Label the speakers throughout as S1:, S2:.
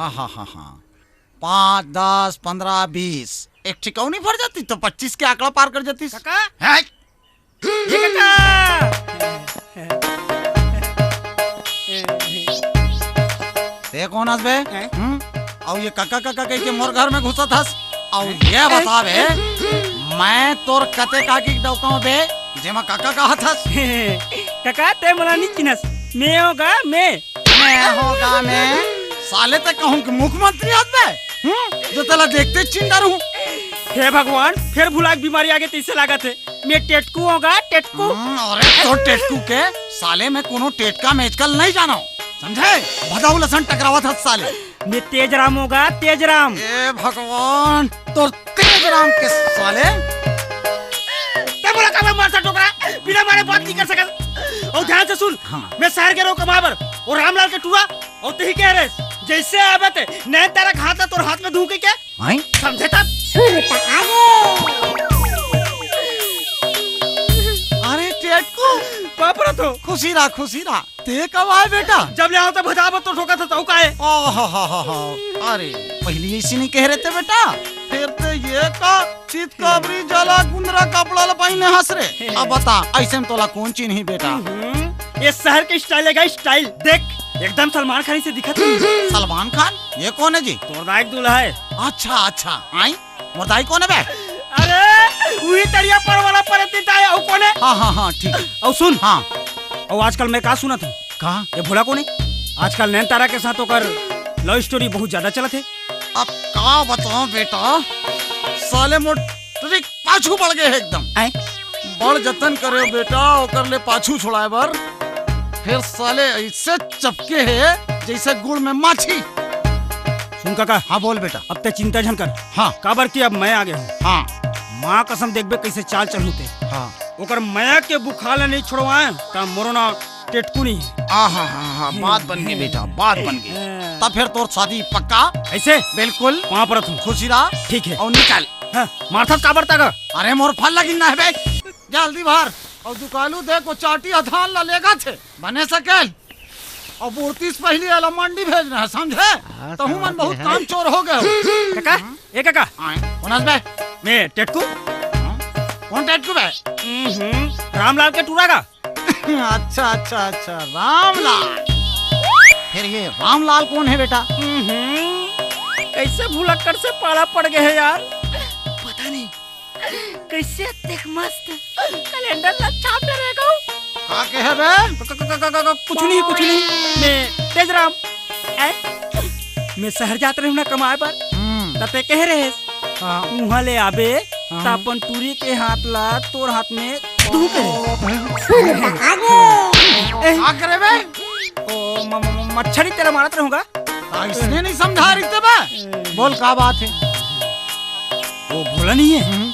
S1: हाँ हाँ हाँ हाँ 5, 10, 15, 20 एक ठिकानी भर जाती तो 25 के आंकड़ा पार कर जाती।
S2: काका
S1: है
S2: ये काका
S1: ते कौन हस बे? और ये काका काका कह के मोर घर में घुसा था। और ये बता बे मैं तोर कते काकी डौका बे जेमा काका कहा था।
S2: काका ते मला नहीं चिनस मैं होगा मैं
S1: होगा मैं साले तक कहूँ कि मुख्यमंत्री हस बे जो तला देखते चिंता रहूं।
S2: हे भगवान फिर भुला बीमारी आगे तीसरे लागत है मैं टेटकू होगा टेटकू।
S1: अरे तो टेटकू के साले में कोनो टेटका मेचकल नहीं जाना समझे भदाऊ लसन टकरावा था साले।
S2: मैं तेजराम होगा तेजराम।
S1: ए भगवान तो तेजराम के साले
S2: ते बोला का मैं मारता टोकरा बिना मारे बात नहीं कर सकता। और ध्यान से सुन मैं शहर के रो कमाबर और रामलाल के टूरा और तू ही कह रहे जैसे आबत नैन तारा खाता तोर हाथ में धूके क्या समझे तब।
S1: अरे टेटकू
S2: पापरा तो
S1: खुशी रहा ते कब आए बेटा?
S2: जब ले आओ तो भजावत तो ठोका था तो का है।
S1: अरे पहले ऐसी नहीं कह रहे थे बेटा फिर ते ये का चित काबरी जला गुंदरा कपड़ा लपाईने हंस रे। अब बता ऐसे में तोला कौन चीज नहीं बेटा?
S2: ये शहर के स्टाइल है स्टाइल देख एकदम सलमान खान से दिखा।
S1: सलमान खान ये कौन है जी?
S2: तोरदाई दूल्हा है।
S1: अच्छा आई मोरदाई कौन है बे?
S2: अरे वही तरिया पर वाला परतिता है और कौन है?
S1: हाँ ठीक।
S2: और सुन
S1: हाँ
S2: और आजकल मैं का सुना था
S1: कहा
S2: ये भोला कौन है? आजकल नैन तारा के साथ होकर लव स्टोरी बहुत ज्यादा चलत है।
S1: अब का बताऊं बेटा साले मोटरिक पाछू पड़ गए एकदम। बड़ जतन करे बेटा ओकर ले पाछू छोड़ाए बर फिर साले ऐसे चपके है जैसे गुड़ में माछी।
S2: सुन काका।
S1: हाँ बोल बेटा।
S2: अब ते चिंता झन कर।
S1: हाँ
S2: काबर की अब मैं आ गया हूँ।
S1: हाँ
S2: माँ कसम देखबे कैसे चाल चलते।
S1: हाँ
S2: ओकर माया के बुखार नहीं छोड़वाए ता मोरना टेटकू नहीं है।
S1: हाँ बात बन गई बेटा बात बन गई। तब फिर तोर शादी पक्का
S2: ऐसे
S1: बिल्कुल
S2: वहाँ पर हूँ।
S1: खुशी रहा
S2: ठीक है
S1: और निकाल।
S2: माथा काबर तक।
S1: अरे मोर फल लगिना है बे जल्दी बाहर और दुकालू देखो चाटी अधान ला लेगा थे बने सकेल और मूर्ति से पहले वाला मंडी भेजना है समझे तो मन बहुत काम चोर हो गए।
S2: काका ए काका
S1: कौन बे?
S2: मैं टेटकू।
S1: कौन टेटकू बे?
S2: रामलाल के टूरा का।
S1: अच्छा रामलाल। फिर ये रामलाल कौन है बेटा?
S2: कैसे भुलक्कड़ से पाला पड़ गए है यार पता नहीं कैसे देख मस्त कैलेंडर ला छाप रहेगा।
S1: का कहे बे?
S2: कुछ नहीं मैं तेजराम मैं शहर जात रही ना कमाए पर तते कह रहे वहाँ ले आबे तापन टूरी के हाथ ला तोर हाथ में धू
S1: करे बे?
S2: मच्छरी तेरा मारत रहूंगा।
S1: इसने नहीं समझा रही बे बोल का बात है?
S2: वो भोला नहीं है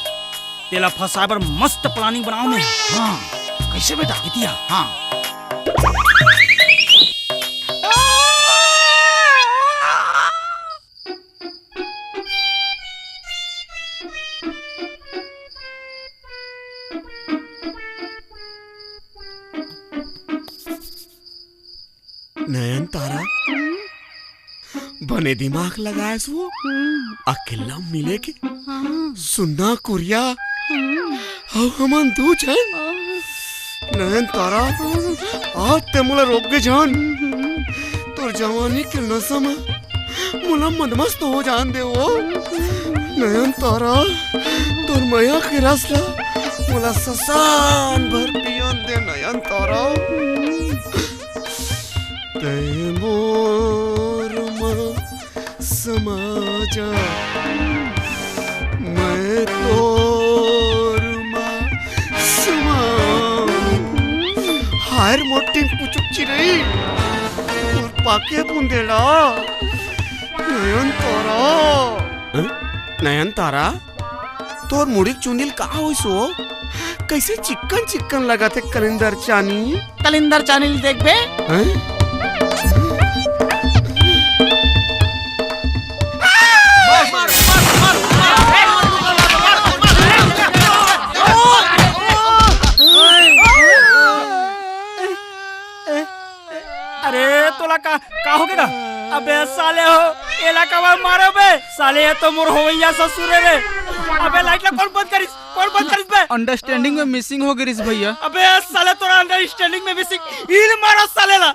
S2: तेला फंसा पर मस्त प्लानिंग बनाओ में।
S1: हाँ कैसे बेटा?
S2: इतिया
S1: हाँ
S3: नयन तारा बने दिमाग लगाए वो अकेला मिले के सुनना कुरिया और हमन दू जान नयन तारा आज ते मुला रोक के जान तोर जवानी के नशा में मुला मदमस्त हो जान दे वो नयन तारा तोर माया के रसला मुला ससान भर पियन दे नयन तारा ते मोर समाजा मैं तोर समा हायर मोटी पुचुची रही और पाके बुंदेला नयन तारा नयन तारा तोर मुड़िक चुनिल कहाँ हो सो कैसे चिकन चिकन लगा थे कलिंदर चानी
S1: देख बे
S2: अरे तोला का हो गया? अबे साले हो इलाका में मारो बे साले ये तो मोर होइया ससुर रे। अबे लाइट ला कौन बंद करिस बे?
S4: अंडरस्टैंडिंग में मिसिंग हो गई भैया।
S2: अबे साले तोरा अंडरस्टैंडिंग में मिसिंग इन मारो साले ला।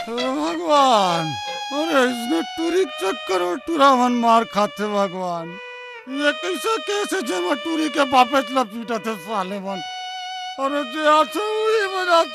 S1: भगवान, अरे इसने टूरी चक्कर में टूरावन मार खाते भगवान। ये कैसे कैसे जमा टूरी के बापेच ला पीटा थे साले मन। अरे जे आछे वही बजा रे।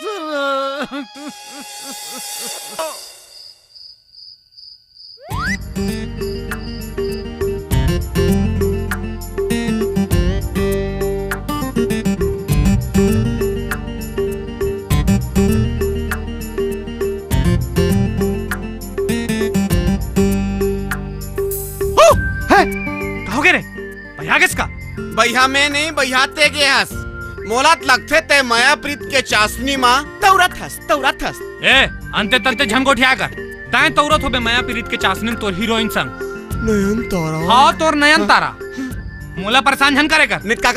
S2: कहोगे रे भैया किसका?
S3: भैया में नहीं भैया ते के हस मोलात लगथे ते माया प्रीत के चाशनी माँ तौरत हस
S5: ए अंते तंते झंगोठिया कर ताए तौरत होबे माया प्रीत के चाशनी तोर हीरोइन संग
S3: नयन तारा
S5: हाँ तोर नयन तारा मोला परेशान झन करे कर
S3: नित का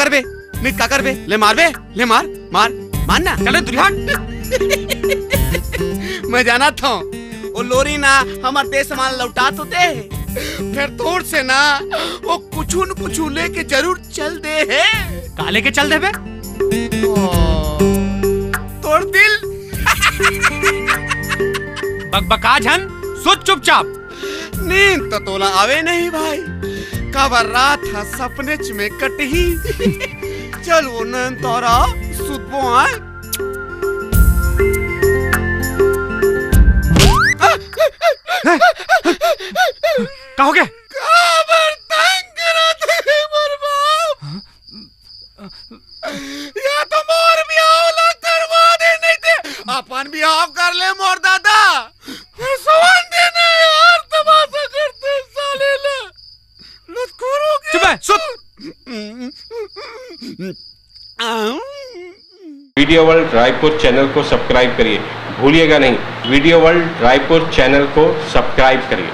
S3: करबे ले मारना
S5: चले दुरिया
S3: मैं जाना था वो लोरी ना हमार देश सामान लौटा तो दे फिर तोड़ से ना वो कुछ न कुछ लेके जरूर चल दे है
S5: काले के चल दे बे
S3: तोड़ दिल
S5: बकबका झन सोच चुपचाप
S3: नींद तो तोला आवे नहीं भाई कबर रात है सपने च में कटही चल वो नन तोरा सुतबो आए
S5: कहोगे
S3: काबर तंग रहते मोर बाप या तो मोर बियाह ला करवा दे नहीं थे अपन बियाह कर ले मोर दादा फिर सवन देने यार तमाशा करते साले ले लत करोगे
S5: चुप है सुत
S6: वीडियो वर्ल्ड रायपुर चैनल को सब्सक्राइब करिए भूलिएगा नहीं वीडियो वर्ल्ड रायपुर चैनल को सब्सक्राइब करिए।